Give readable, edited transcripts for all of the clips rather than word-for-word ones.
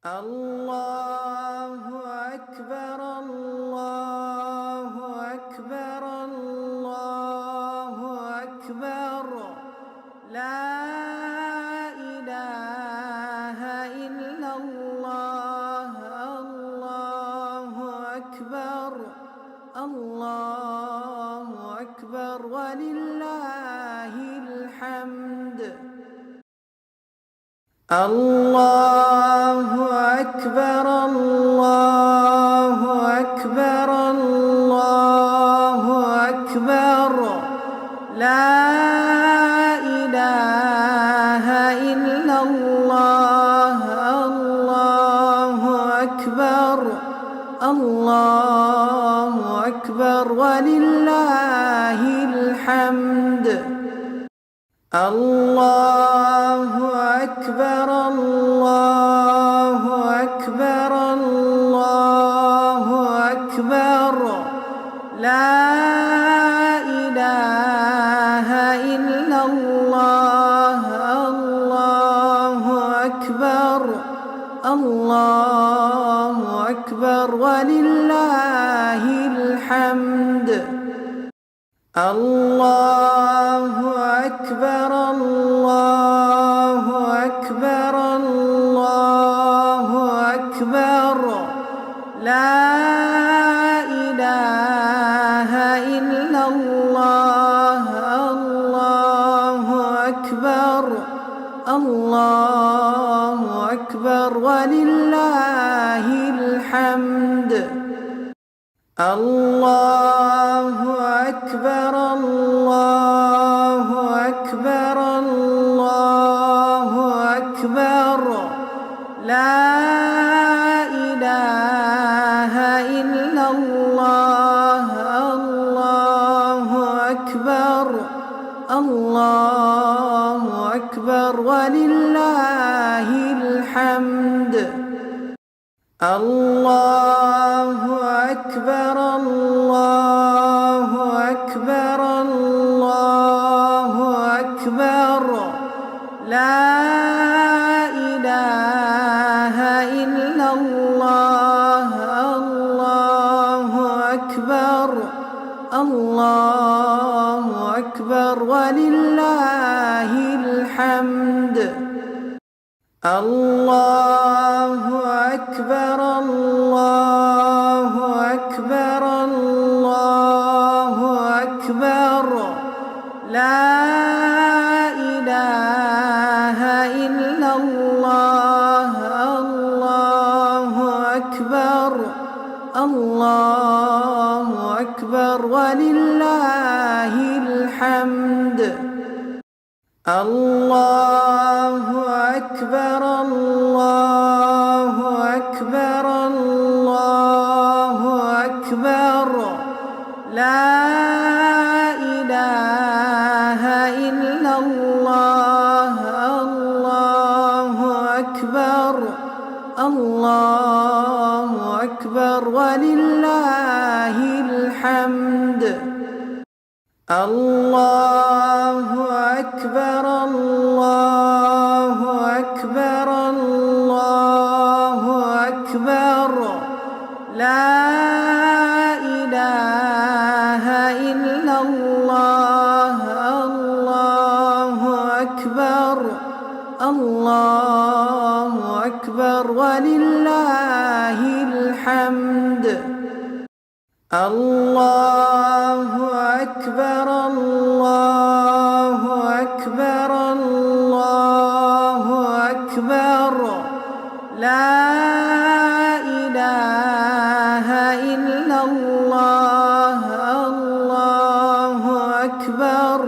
الله أكبر الله أكبر الله أكبر لا إله إلا الله الله أكبر الله أكبر ولله الحمد الله أكبر الله أكبر الله أكبر لا إله إلا الله الله أكبر الله أكبر ولله الحمد الله أكبر الله أكبر الله أكبر لا إله إلا الله الله أكبر الله أكبر ولله الحمد الله أكبر الله أكبر الله أكبر لا إله إلا الله الله أكبر الله أكبر ولله الحمد الله أكبر الله أكبر الله أكبر لا إله إلا الله الله أكبر الله أكبر ولله الحمد الله أكبر الله أكبر الله أكبر لا إله إلا الله الله أكبر الله أكبر ولله الحمد الله أكبر الله أكبر الله أكبر لا إله إلا الله الله أكبر الله أكبر ولله الحمد الله أكبر الله أكبر الله أكبر لا إله إلا الله الله أكبر الله أكبر ولله الحمد الله أكبر الله أكبر الله أكبر لا إله إلا الله الله أكبر الله أكبر ولله الحمد الله أكبر الله أكبر الله أكبر لا إله إلا الله الله أكبر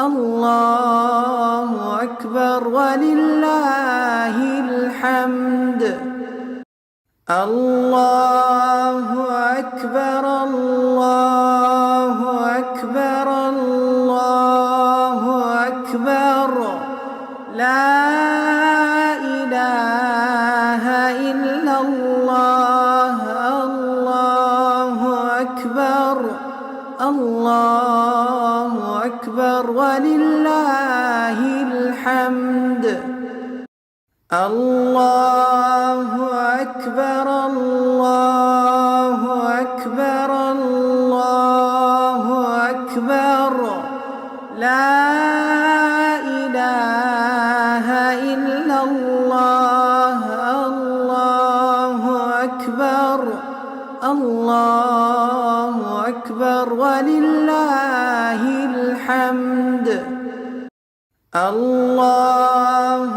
الله أكبر ولله الحمد الله أكبر الله أكبر الله أكبر لا إله إلا الله الله أكبر الله أكبر ولله الحمد الله أكبر الله أكبر الله أكبر لا إله إلا الله الله أكبر الله أكبر ولله الحمد الله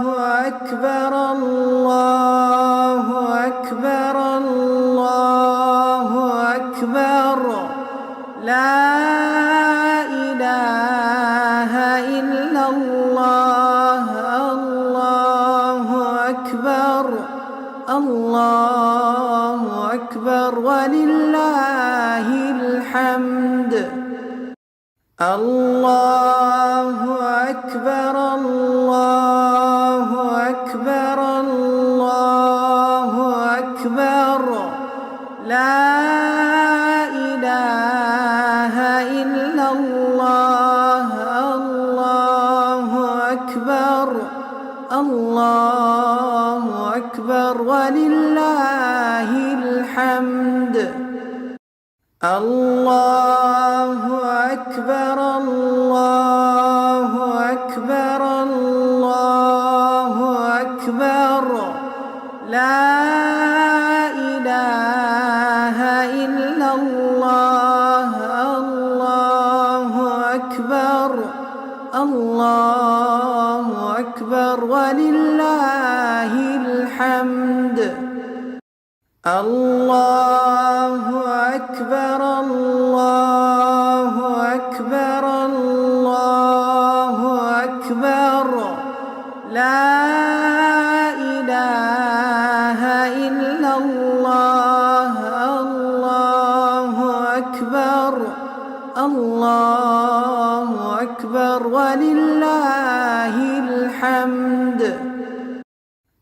أكبر الله أكبر الله أكبر لا إله إلا الله الله أكبر الله أكبر ولله الحمد الله أكبر الله أكبر الله أكبر لا إله إلا الله الله أكبر الله أكبر ولله الحمد الله أكبر الله أكبر الله أكبر لا إله إلا الله الله أكبر الله أكبر ولله الحمد الله أكبر الله أكبر الله أكبر لا إله إلا الله الله أكبر الله أكبر ولله الحمد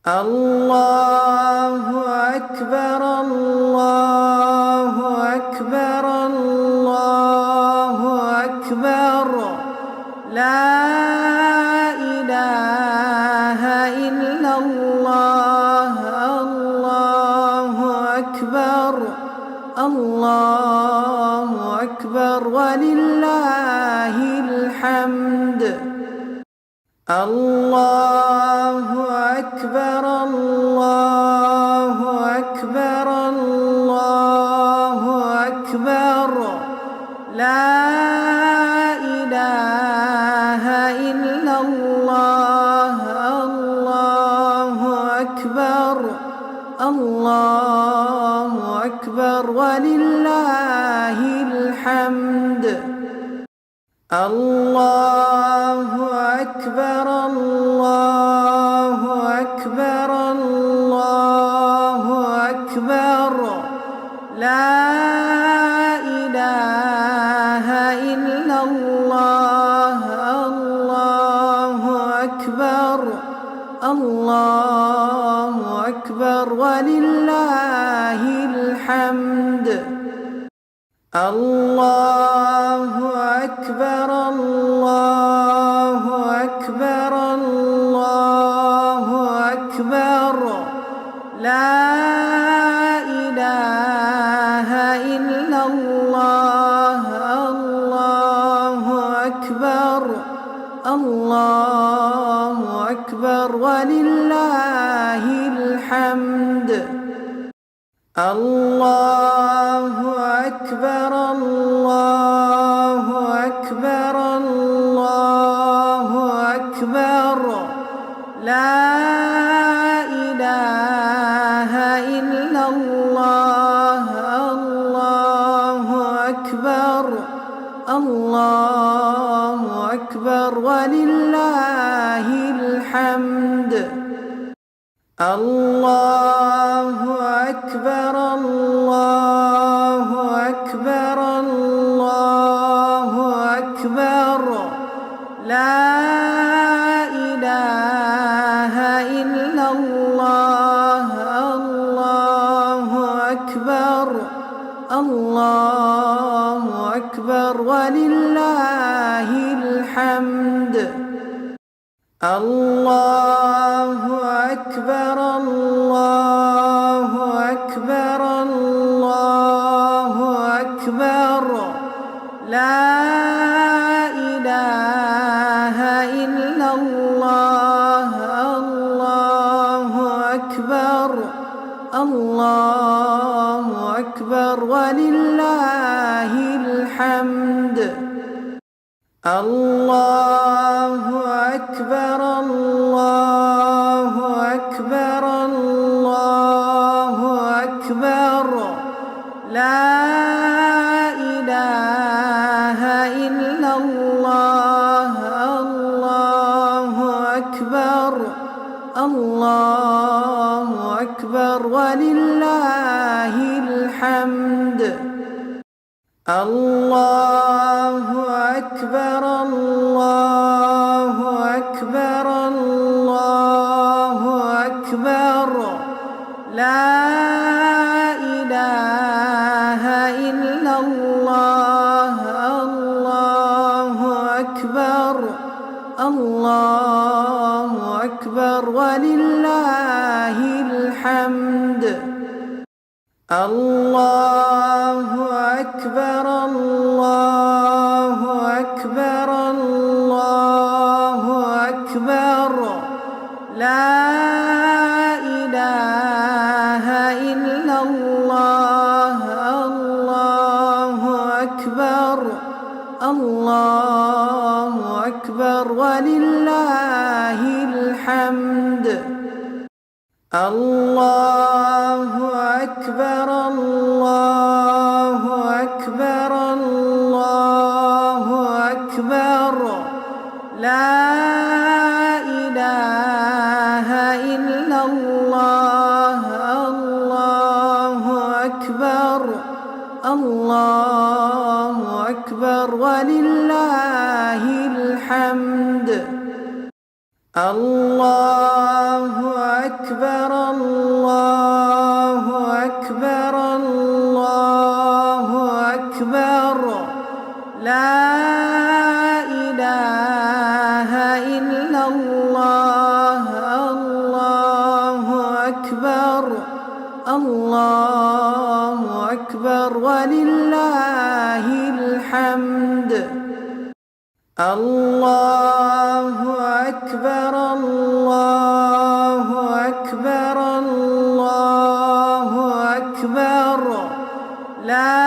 الله أكبر الله أكبر الله أكبر لا إله إلا الله الله أكبر الله أكبر ولله الحمد الله أكبر الله أكبر الله أكبر لا إله إلا الله الله أكبر الله أكبر ولله الحمد الله أكبر الله أكبر الله أكبر لا إله إلا الله الله أكبر الله أكبر ولله الحمد الله أكبر الله أكبر الله أكبر لا إله إلا الله الله أكبر الله أكبر ولله الحمد الله أكبر الله أكبر الله أكبر لا إله إلا الله الله أكبر الله أكبر ولله الحمد الله أكبر الله أكبر الله أكبر لا إله إلا الله الله أكبر الله أكبر ولله الحمد الله أكبر الله أكبر الله أكبر لا إله إلا الله الله أكبر الله أكبر ولله الحمد الله أكبر الله أكبر الله أكبر لا إله إلا الله الله أكبر الله أكبر ولله الحمد الله أكبر الله أكبر الله أكبر لا إله إلا الله الله أكبر الله أكبر ولله الحمد الله أكبر الله أكبر الله أكبر لا إله إلا الله الله أكبر الله أكبر ولله الحمد الله أكبر الله أكبر الله أكبر لا إله إلا الله الله أكبر الله أكبر ولله الحمد الله أكبر الله أكبر الله أكبر لا إله إلا الله الله أكبر الله أكبر ولله الحمد الله أكبر الله أكبر الله أكبر لا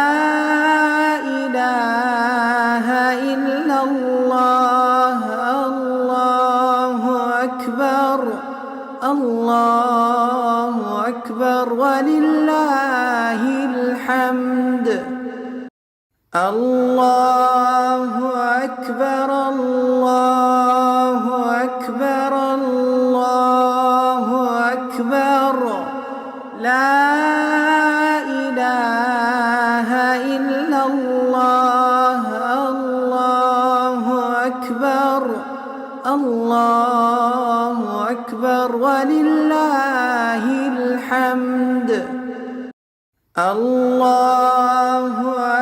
إله إلا الله الله أكبر الله أكبر ولله الحمد الله أكبر الله أكبر الله أكبر لا إله إلا الله الله أكبر الله أكبر ولله الحمد الله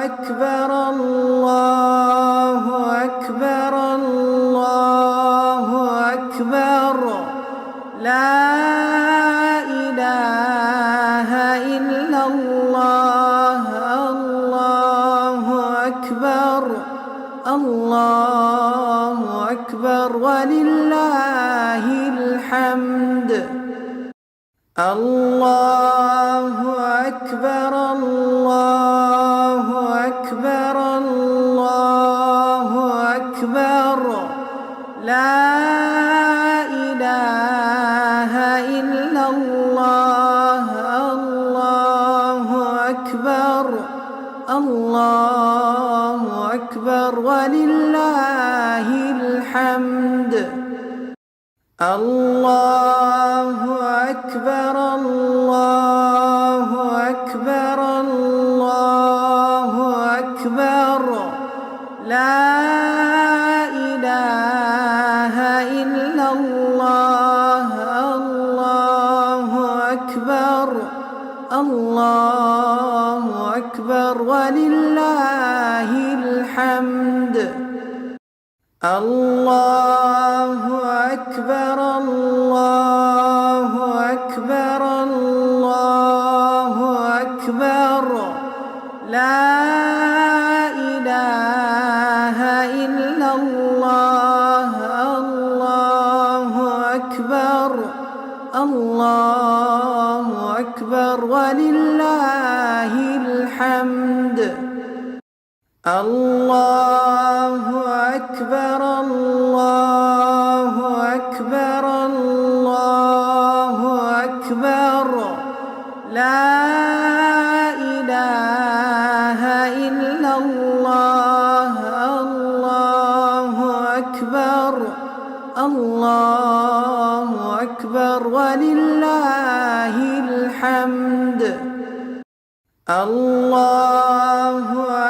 أكبر الله أكبر الله أكبر لا إله إلا الله الله أكبر الله أكبر ولله الحمد الله أكبر الله أكبر الله أكبر لا إله إلا الله الله أكبر الله أكبر ولله الحمد الله أكبر الله أكبر الله أكبر لا إله إلا الله الله أكبر الله أكبر ولله الحمد الله أكبر الله أكبر الله أكبر لا إله إلا الله الله أكبر الله أكبر ولله الحمد الله أكبر الله أكبر الله أكبر لا إله إلا الله الله أكبر الله أكبر ولله الحمد الله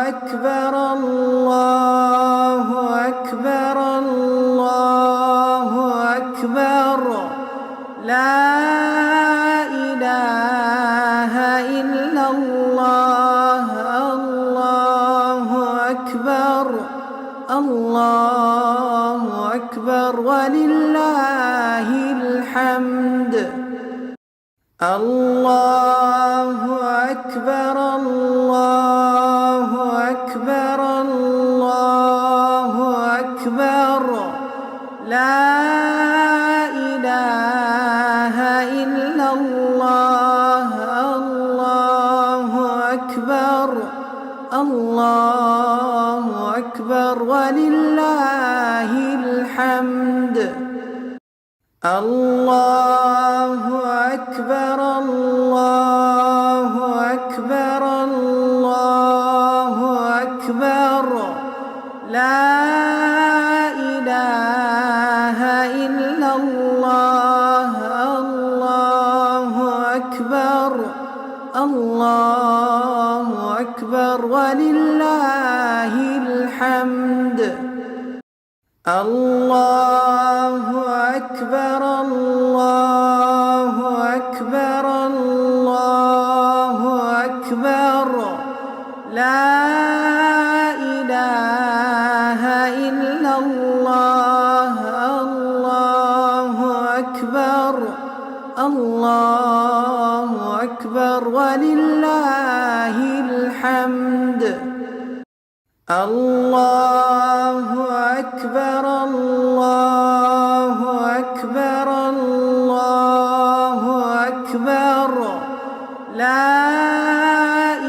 أكبر الله أكبر الله أكبر لا إله إلا الله الله أكبر الله أكبر ولله الحمد الله أكبر الله أكبر الله أكبر لا إله إلا الله الله أكبر الله أكبر ولله الحمد الله أكبر الله أكبر الله أكبر لا إله إلا الله الله أكبر الله أكبر ولله الحمد الله أكبر الله أكبر الله أكبر لا إله إلا الله الله أكبر الله أكبر ولله الحمد الله أكبر الله أكبر الله أكبر لا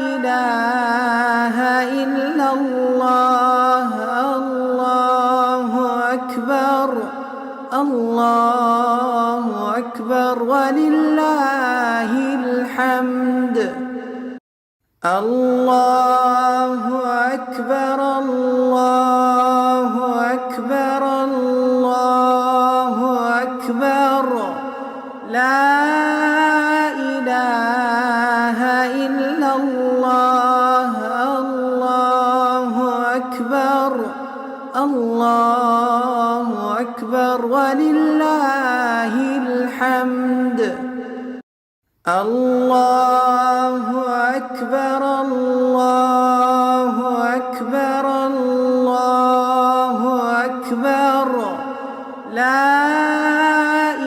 إله إلا الله الله أكبر الله أكبر ولله الحمد الله أكبر الله أكبر الله أكبر لا إله إلا الله الله أكبر الله أكبر ولله الحمد الله أكبر الله أكبر الله أكبر لا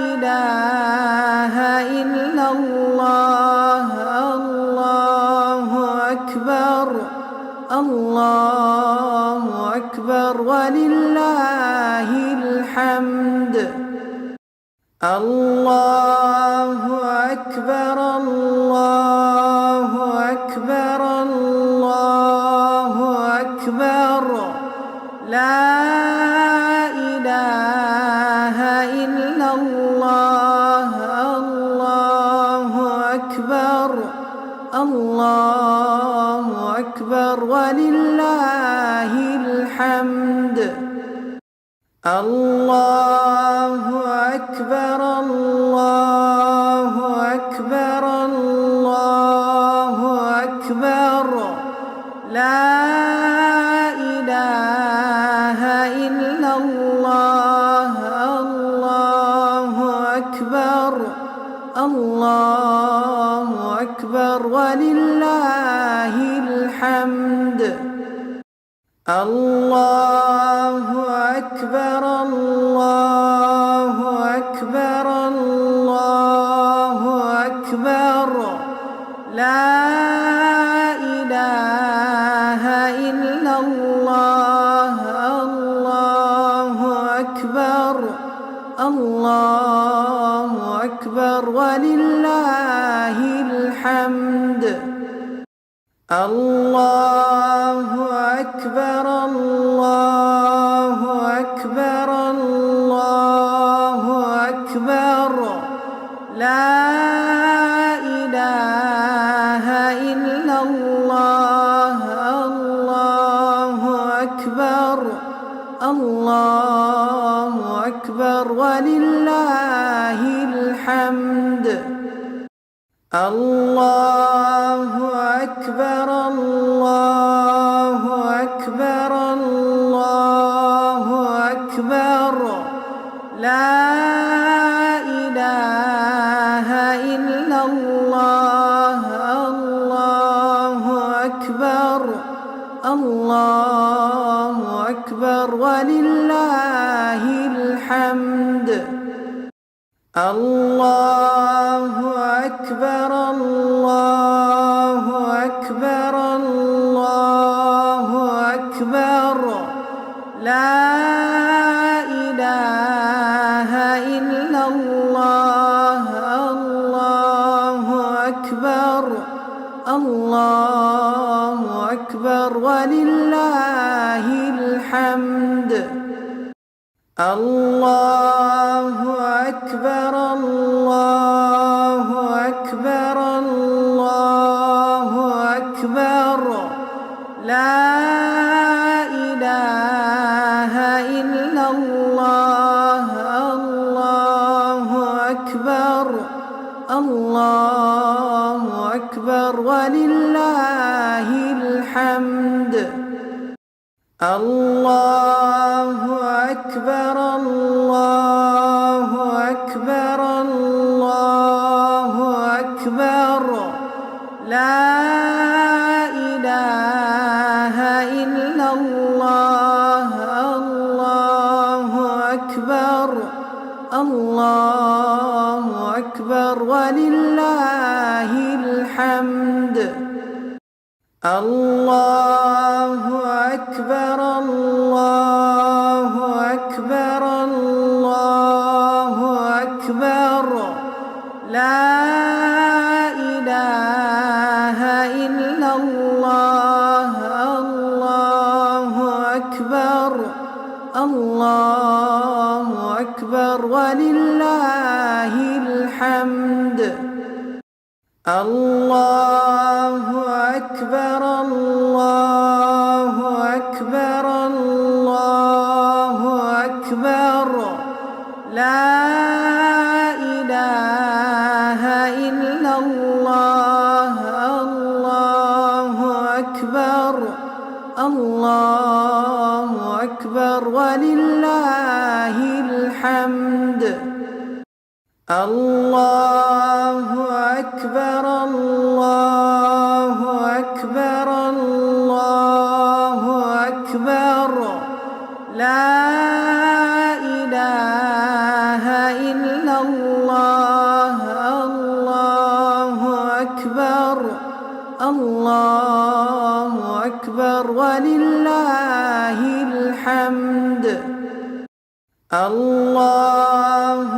إله إلا الله الله أكبر الله أكبر ولله الحمد الله أكبر الله أكبر الله أكبر لا إله إلا الله الله أكبر الله أكبر ولله الحمد الله أكبر الله أكبر الله أكبر لا إله إلا الله الله أكبر الله أكبر ولله الحمد الله أكبر الله أكبر الله أكبر لا إله إلا الله الله أكبر الله أكبر ولله الحمد الله أكبر الله أكبر الله أكبر لا إله إلا الله الله أكبر الله أكبر ولله الحمد الله أكبر الله أكبر الله أكبر لا إله إلا الله الله أكبر الله أكبر ولله الحمد الله أكبر الله أكبر الله أكبر لا إله إلا الله الله أكبر الله أكبر ولله الحمد الله أكبر الله أكبر الله أكبر لا إله إلا الله الله أكبر الله أكبر ولله الحمد الله أكبر الله أكبر الله أكبر لا إله إلا الله الله أكبر الله أكبر ولله الحمد الله أكبر الله أكبر الله أكبر لا إله إلا الله الله أكبر الله أكبر ولله الحمد الله أكبر الله أكبر الله أكبر لا إله إلا الله الله أكبر الله أكبر ولله الحمد الله أكبر الله أكبر الله أكبر لا إله إلا الله الله أكبر الله أكبر ولله الحمد الله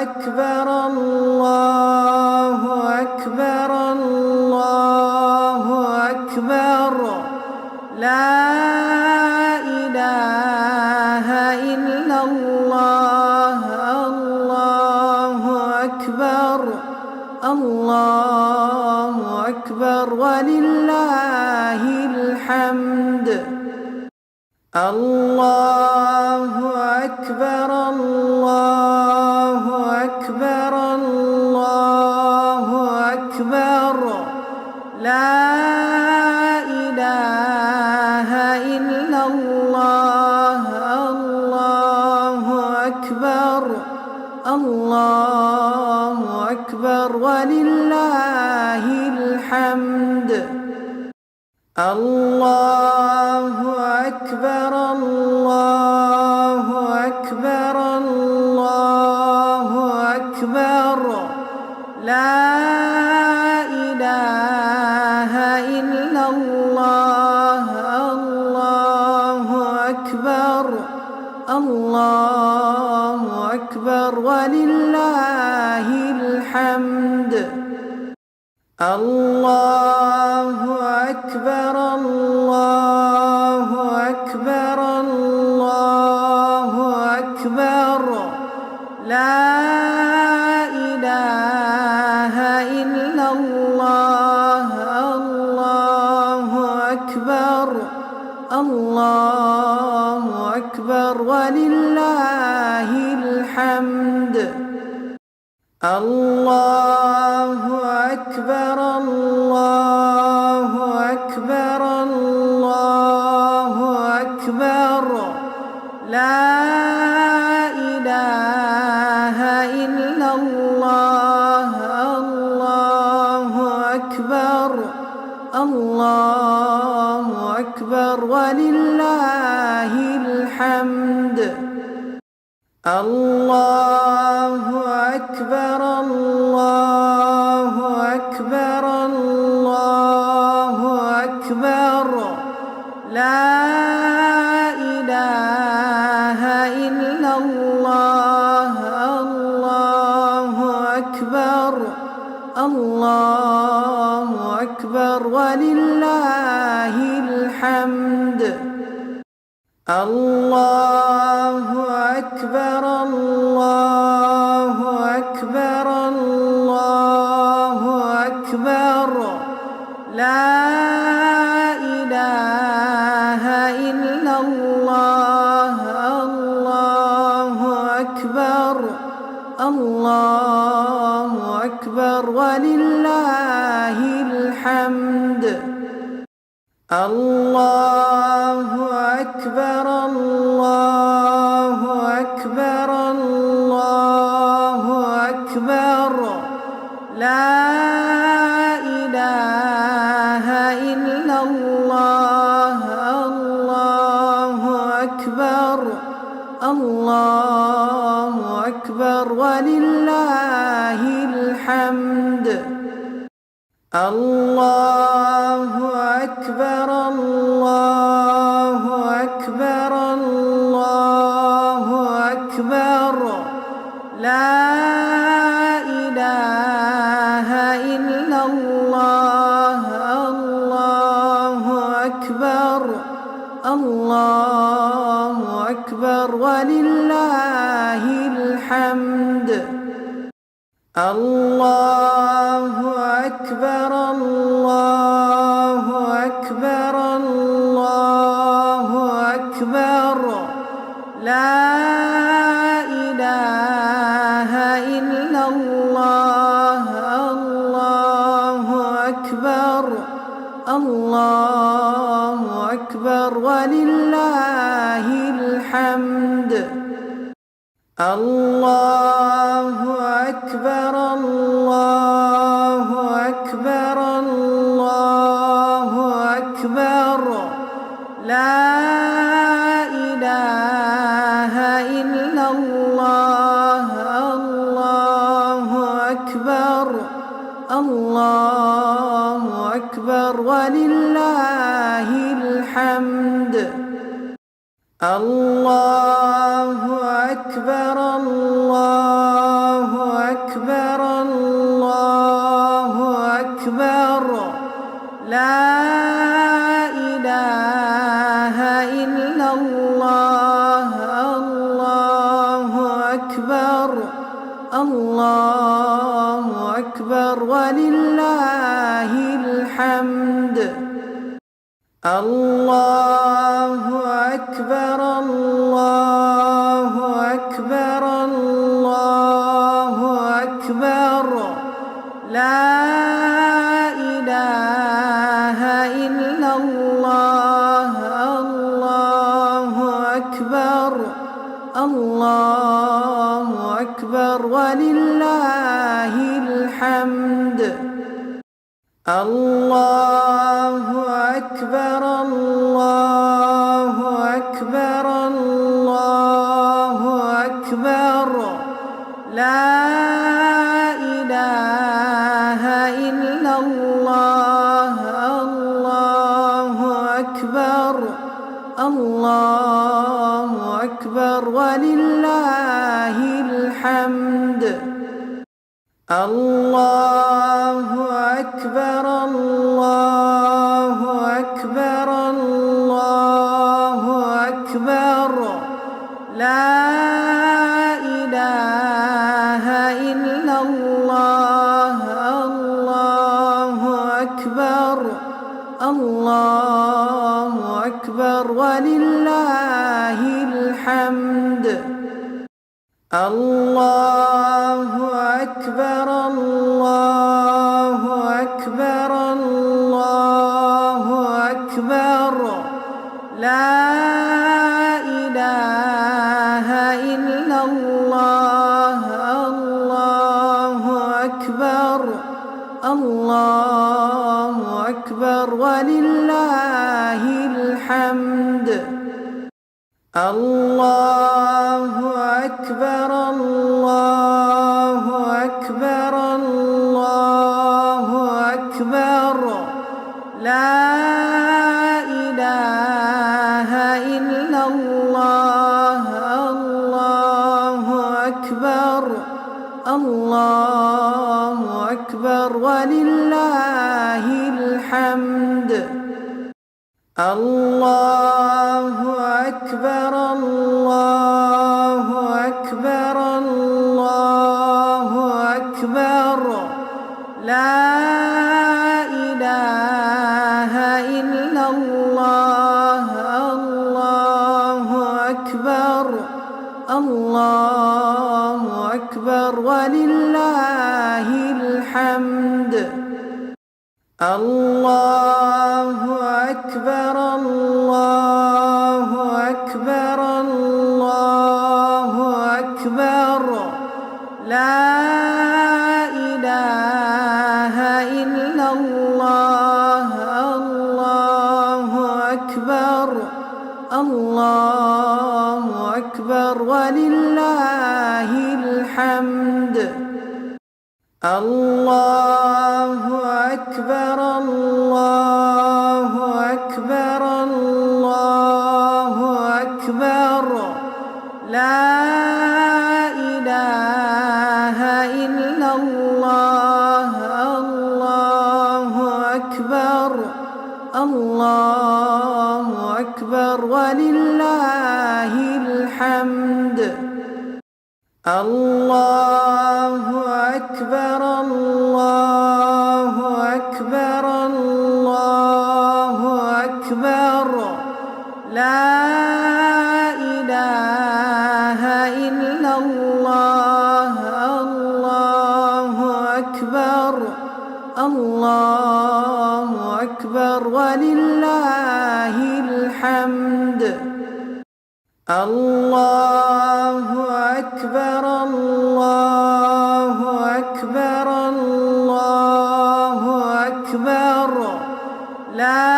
أكبر الله أكبر الله أكبر لا إله إلا الله الله أكبر الله أكبر ولله الحمد الله أكبر الله أكبر الله أكبر لا إله إلا الله الله أكبر الله أكبر ولله الحمد الله أكبر الله أكبر الله أكبر لا إله إلا الله الله أكبر الله أكبر ولله الحمد الله أكبر الله أكبر الله أكبر لا إله إلا الله الله أكبر الله أكبر ولله الحمد الله أكبر الله أكبر الله أكبر لا إله إلا الله الله أكبر الله أكبر ولله الحمد الله أكبر الله أكبر الله أكبر لا إله إلا الله الله أكبر الله أكبر ولله الحمد الله أكبر الله أكبر الله أكبر لا إله إلا الله الله أكبر الله أكبر ولله الحمد الله أكبر الله أكبر الله أكبر لا إله إلا الله الله أكبر الله أكبر ولله الحمد الله أكبر الله أكبر الله أكبر لا إله إلا الله الله أكبر الله أكبر ولله الحمد الله أكبر الله أكبر الله أكبر لا إله إلا الله الله أكبر الله أكبر ولله الحمد الله أكبر الله أكبر الله أكبر لا إله إلا الله الله أكبر الله أكبر ولله الحمد الله أكبر الله أكبر الله أكبر لا إله إلا الله الله أكبر الله أكبر ولله الحمد الله أكبر الله أكبر الله أكبر لا إله إلا الله الله أكبر الله أكبر ولله الحمد الله أكبر الله أكبر الله أكبر لا إله إلا الله الله أكبر الله أكبر ولله الحمد الله أكبر الله أكبر الله أكبر لا إله إلا الله الله أكبر الله أكبر ولله الحمد الله أكبر الله أكبر الله أكبر لا إله إلا الله الله أكبر الله أكبر ولله الحمد الله أكبر الله أكبر الله أكبر لا إله إلا الله الله أكبر الله أكبر ولله الحمد الله أكبر الله أكبر الله أكبر لا إله إلا الله الله أكبر الله أكبر ولله الحمد الله أكبر الله أكبر الله أكبر لا إله إلا الله الله أكبر الله أكبر ولله الحمد الله أكبر الله أكبر الله أكبر لا إله إلا الله الله أكبر الله أكبر ولله الحمد الله أكبر الله أكبر الله أكبر لا إله إلا الله الله أكبر الله أكبر ولله الحمد الله أكبر الله أكبر الله أكبر لا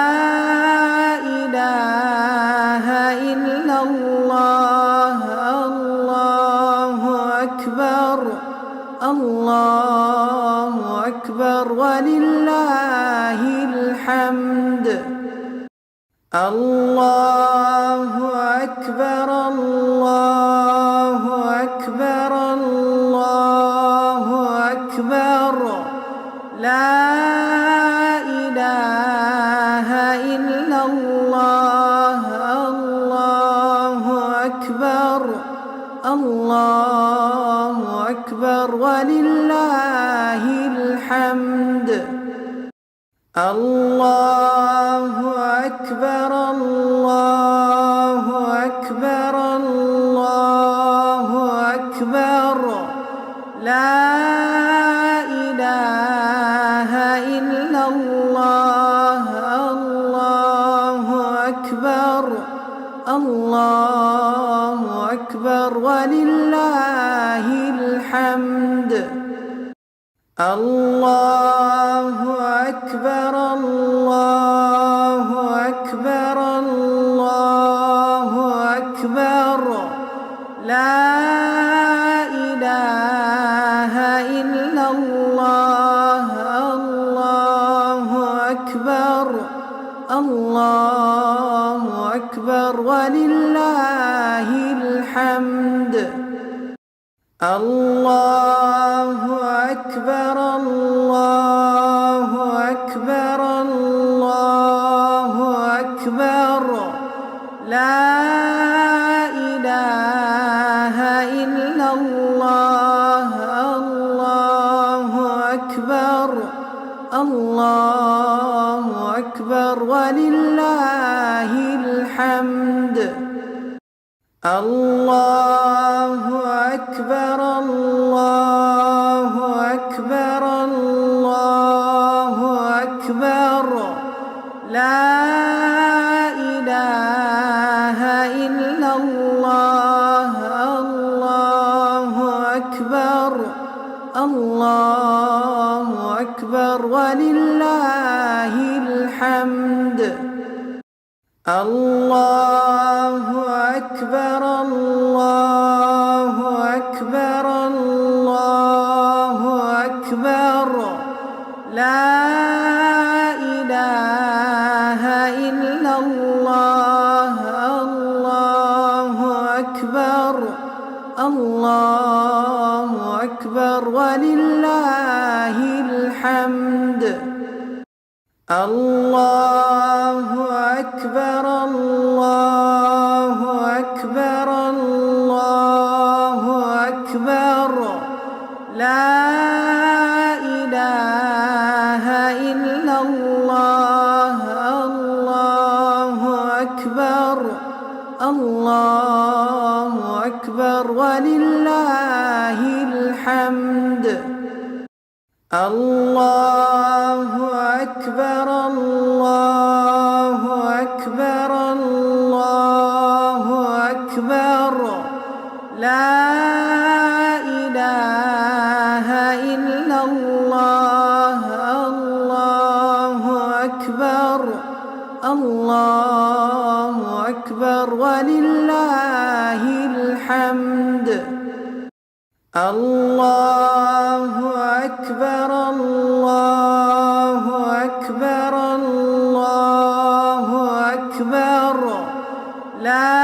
إله إلا الله الله أكبر الله أكبر ولله الحمد الله أكبر الله أكبر الله أكبر لا إله إلا الله الله أكبر الله أكبر ولله الحمد الله أكبر الله أكبر الله أكبر لا إله إلا الله الله أكبر الله أكبر ولله الحمد الله أكبر الله أكبر الله أكبر لا إله إلا الله الله أكبر الله أكبر ولله الحمد الله أكبر الله أكبر الله أكبر لا إله إلا الله الله أكبر الله أكبر ولله الحمد الله أكبر الله أكبر الله أكبر لا إله إلا الله الله أكبر الله أكبر ولله الحمد الله أكبر الله أكبر الله أكبر لا إله إلا الله الله أكبر الله أكبر ولله الحمد الله أكبر الله أكبر الله أكبر لا إله إلا الله الله أكبر الله أكبر ولله الحمد الله أكبر الله أكبر الله أكبر لا إله إلا الله الله أكبر الله أكبر ولله الحمد الله أكبر الله أكبر الله أكبر لا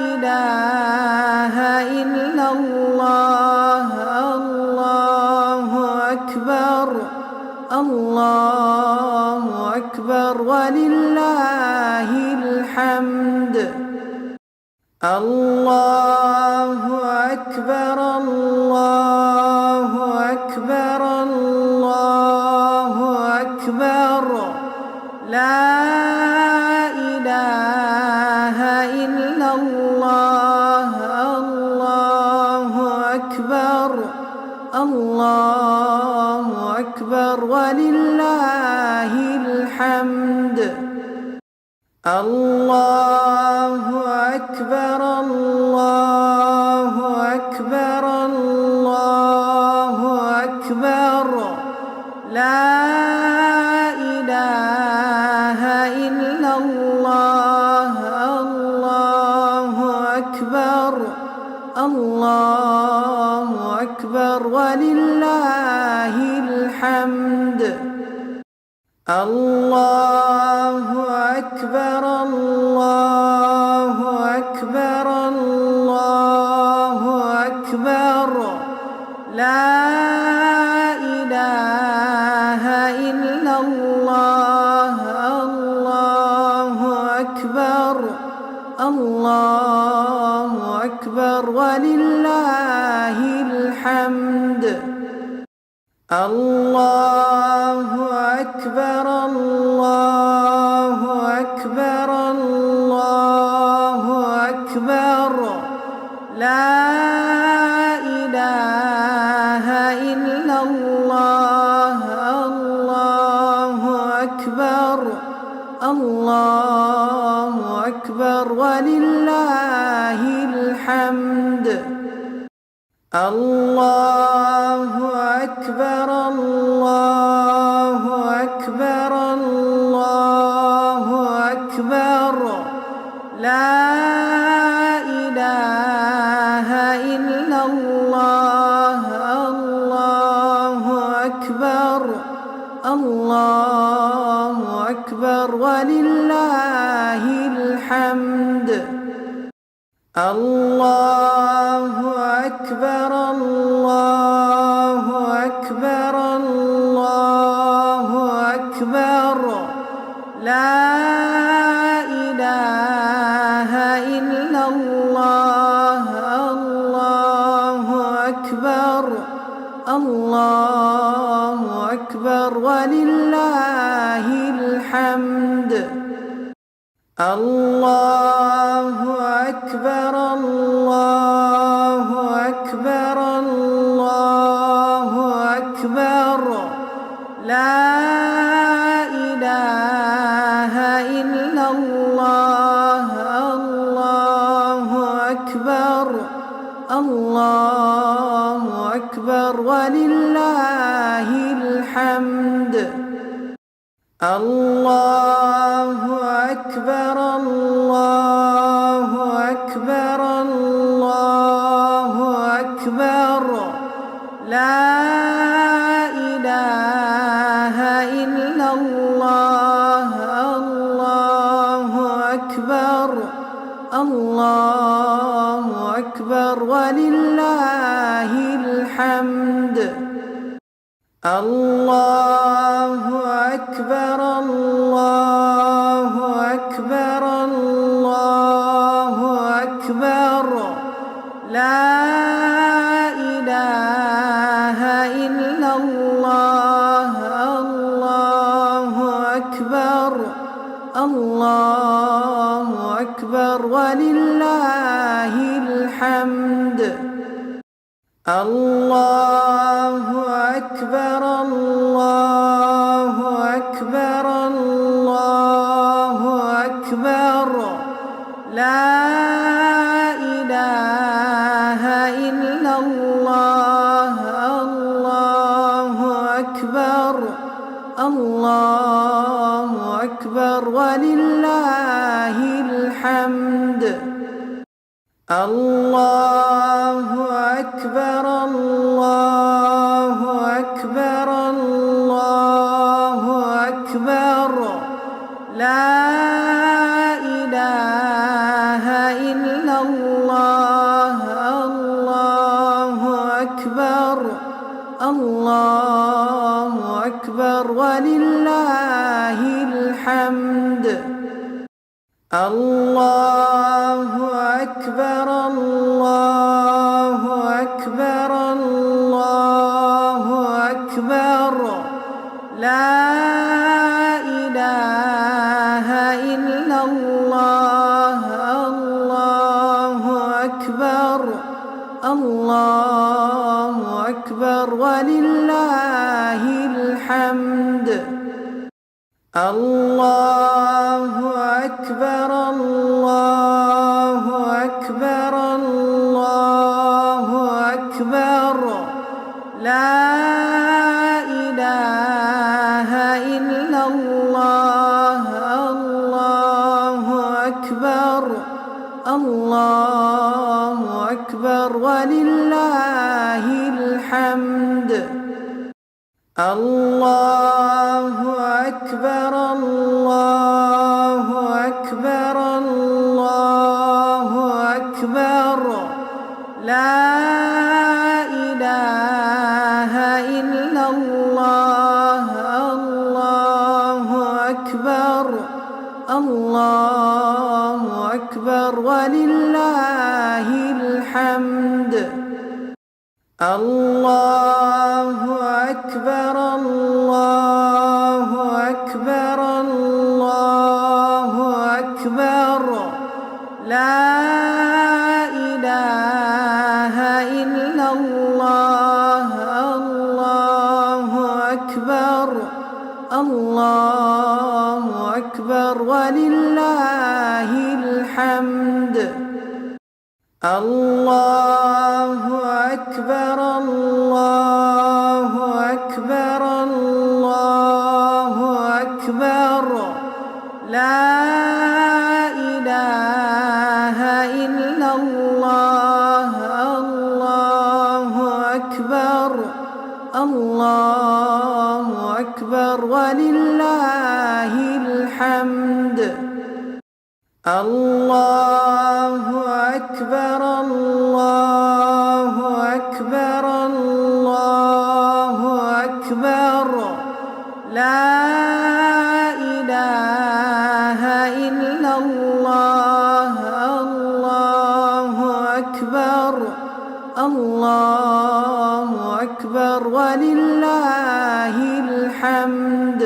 إله إلا الله الله أكبر الله أكبر ولله الحمد الله أكبر الله أكبر الله أكبر لا إله إلا الله الله أكبر الله أكبر ولله الحمد الله أكبر الله أكبر الله أكبر لا إله إلا الله الله أكبر الله أكبر ولله الحمد الله أكبر الله أكبر الله أكبر لا إله إلا الله الله أكبر الله أكبر ولله الحمد الله أكبر الله أكبر الله أكبر لا إله إلا الله الله أكبر الله أكبر ولله الحمد الله أكبر الله أكبر ولله الحمد. الله أكبر الله أكبر الله أكبر لا إله إلا الله. الله أكبر الله أكبر ولله الحمد. الله أكبر الله أكبر الله أكبر لا إله إلا الله. الله أكبر الله أكبر ولله الحمد. الله أكبر الله أكبر الله أكبر لا إله إلا الله. الله أكبر الله أكبر ولله الحمد. الله أكبر الله أكبر الله أكبر لا إله إلا الله. الله أكبر الله أكبر ولله الحمد. الله أكبر الله أكبر الله أكبر لا إله إلا الله. الله أكبر الله أكبر ولله الحمد. الله أكبر الله أكبر الله أكبر لا إله إلا الله. الله أكبر الله أكبر ولله الحمد. الله أكبر الله أكبر الله أكبر لا إله إلا الله. الله أكبر الله أكبر ولله الحمد. الله أكبر الله أكبر الله أكبر لا إله إلا الله. الله أكبر الله أكبر ولله الحمد. الله أكبر الله أكبر الله أكبر لا إله إلا الله. الله أكبر الله أكبر ولله الحمد. الله أكبر الله أكبر الله أكبر لا إله إلا الله. الله أكبر الله أكبر ولله الحمد. الله أكبر الله أكبر الله أكبر لا إله إلا الله. الله أكبر الله أكبر ولله الحمد. الله أكبر الله أكبر الله أكبر لا إله إلا الله. الله أكبر الله أكبر ولله الحمد.